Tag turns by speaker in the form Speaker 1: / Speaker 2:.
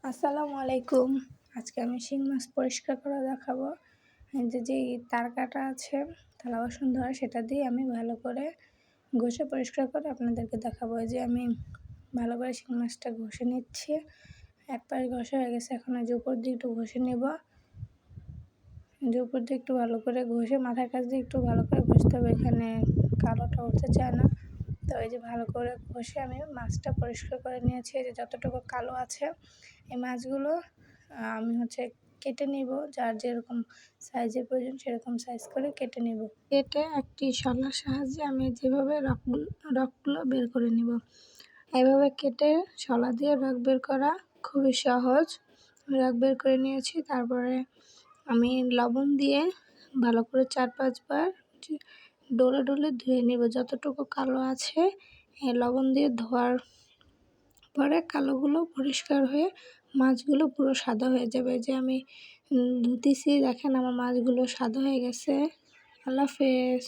Speaker 1: আসসালামু আলাইকুম। আজকে আমি শিং মাছ পরিষ্কার করে দেখাবো। এই যে যেই তারকাটা আছে থালা বাসন ধোয়া সেটা দিয়ে আমি ভালো করে ঘষে পরিষ্কার করে আপনাদেরকে দেখাবো। এই যে আমি ভালো করে শিং মাছটা ঘষে নিচ্ছি। এক পাশ ঘষা হয়ে গেছে, এখন এই যে উপর দিয়ে একটু ঘষে নেব। যে উপর দিয়ে একটু ভালো করে ঘষে মাথার কাছ দিয়ে একটু ভালো করে ঘষতে হবে, এখানে কালোটা উঠতে চায় না। তো এই যে ভালো করে ঘষে আমি মাছটা পরিষ্কার করে নিয়েছি। এই যে যতটুকু কালো আছে এই মাছগুলো আমি কেটে নিব, যার যেরকম সাইজের প্রয়োজন সেরকম সাইজ করে কেটে নিব। কেটে একটি শলার সাহায্যে আমি যেভাবে রকগুলো বের করে নিব। এভাবে কেটে শলা দিয়ে রক বের করা খুবই সহজ। রক বের করে নিয়েছি, তারপরে আমি লবণ দিয়ে ভালো করে 4-5 বার ডলে ডলে ধুয়ে নেব। যতটুকু কালো আছে এই লবণ দিয়ে ধোয়ার পরে কালোগুলো পরিষ্কার হয়ে মাছগুলো পুরো সাদা হয়ে যাবে। যে আমি ধুতেছি, দেখেন আমার মাছগুলো সাদা হয়ে গেছে। আল্লাহ হাফেজ।